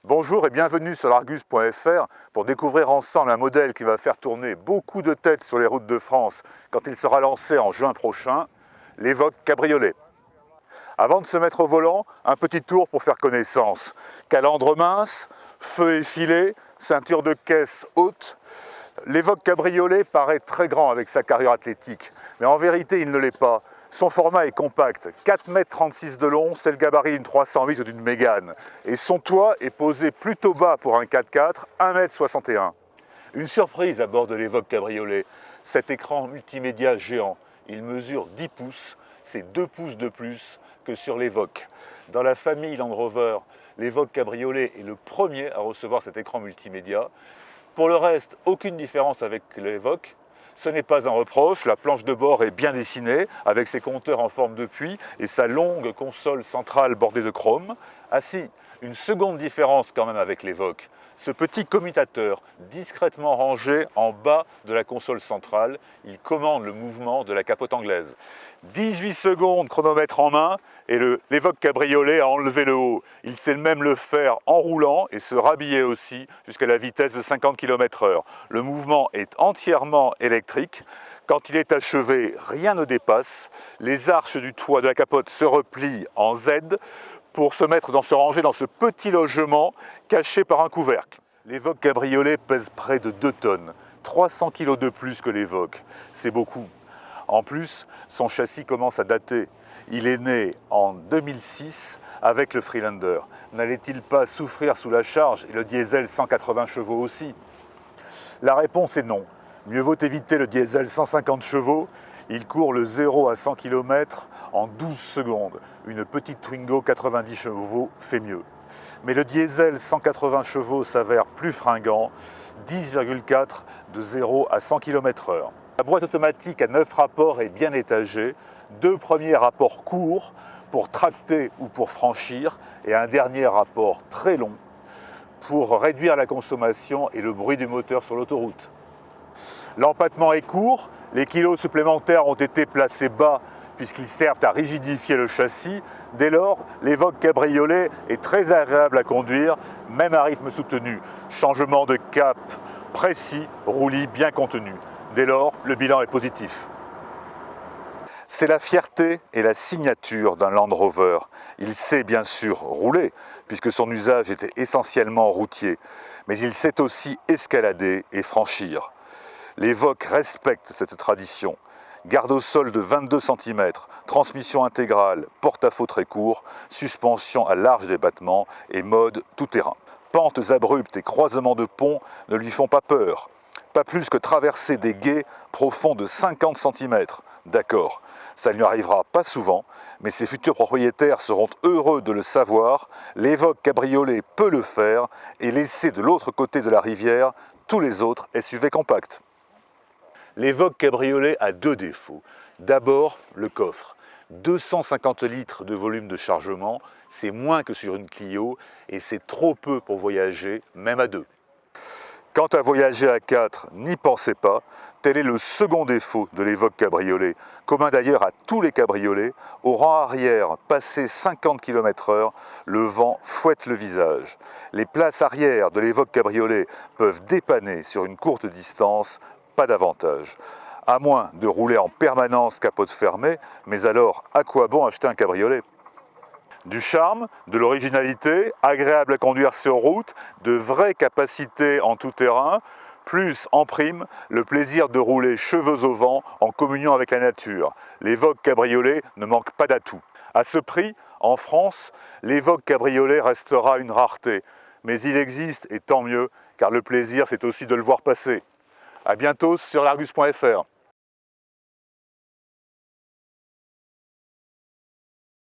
Bonjour et bienvenue sur l'Argus.fr pour découvrir ensemble un modèle qui va faire tourner beaucoup de têtes sur les routes de France quand il sera lancé en juin prochain, l'Evoque Cabriolet. Avant de se mettre au volant, un petit tour pour faire connaissance. Calandre mince, feu effilé, ceinture de caisse haute. L'Evoque Cabriolet paraît très grand avec sa carrure athlétique, mais en vérité il ne l'est pas. Son format est compact, 4,36 m de long, c'est le gabarit d'une 308 ou d'une Mégane. Et son toit est posé plutôt bas pour un 4x4, 1,61 m. Une surprise à bord de l'Evoque Cabriolet, cet écran multimédia géant. Il mesure 10 pouces, c'est 2 pouces de plus que sur l'Evoque. Dans la famille Land Rover, l'Evoque Cabriolet est le premier à recevoir cet écran multimédia. Pour le reste, aucune différence avec l'Evoque. Ce n'est pas un reproche, la planche de bord est bien dessinée, avec ses compteurs en forme de puits et sa longue console centrale bordée de chrome. Ah si, une seconde différence quand même avec l'Evoque. Ce petit commutateur, discrètement rangé en bas de la console centrale, il commande le mouvement de la capote anglaise. 18 secondes chronomètre en main et l'Evoque Cabriolet a enlevé le haut. Il sait même le faire en roulant et se rhabiller aussi jusqu'à la vitesse de 50 km/h. Le mouvement est entièrement électrique. Quand il est achevé, rien ne dépasse. Les arches du toit de la capote se replient en Z pour se ranger dans ce petit logement caché par un couvercle. L'Evoque Cabriolet pèse près de 2 tonnes, 300 kg de plus que l'Evoque. C'est beaucoup. En plus, son châssis commence à dater. Il est né en 2006 avec le Freelander. N'allait-il pas souffrir sous la charge et le diesel 180 chevaux aussi? La réponse est non. Mieux vaut éviter le diesel 150 chevaux. Il court le 0 à 100 km en 12 secondes. Une petite Twingo 90 chevaux fait mieux. Mais le diesel 180 chevaux s'avère plus fringant, 10,4 de 0 à 100 km/h. La boîte automatique à 9 rapports est bien étagée. 2 premiers rapports courts pour tracter ou pour franchir et un dernier rapport très long pour réduire la consommation et le bruit du moteur sur l'autoroute. L'empattement est court, les kilos supplémentaires ont été placés bas puisqu'ils servent à rigidifier le châssis. Dès lors, l'Evoque Cabriolet est très agréable à conduire, même à rythme soutenu. Changement de cap précis, roulis bien contenu. Dès lors, le bilan est positif. C'est la fierté et la signature d'un Land Rover. Il sait bien sûr rouler, puisque son usage était essentiellement routier, mais il sait aussi escalader et franchir. L'Evoque respecte cette tradition. Garde au sol de 22 cm, transmission intégrale, porte-à-faux très court, suspension à large débattement et mode tout-terrain. Pentes abruptes et croisements de ponts ne lui font pas peur. Pas plus que traverser des gués profonds de 50 cm. D'accord, ça ne lui arrivera pas souvent, mais ses futurs propriétaires seront heureux de le savoir. L'Evoque Cabriolet peut le faire et laisser de l'autre côté de la rivière tous les autres SUV compacts. L'Evoque Cabriolet a 2 défauts. D'abord, le coffre. 250 litres de volume de chargement, c'est moins que sur une Clio et c'est trop peu pour voyager, même à 2. Quant à voyager à 4, n'y pensez pas, tel est le second défaut de l'Evoque Cabriolet, commun d'ailleurs à tous les cabriolets. Au rang arrière, passé 50 km/h, le vent fouette le visage. Les places arrière de l'Evoque Cabriolet peuvent dépanner sur une courte distance, pas davantage. À moins de rouler en permanence capote fermée, mais alors à quoi bon acheter un cabriolet? Du charme, de l'originalité, agréable à conduire sur route, de vraies capacités en tout terrain, plus en prime, le plaisir de rouler cheveux au vent en communion avec la nature. L'Evoque Cabriolet ne manque pas d'atouts. À ce prix, en France, l'Evoque Cabriolet restera une rareté. Mais il existe, et tant mieux, car le plaisir c'est aussi de le voir passer. A bientôt sur l'Argus.fr.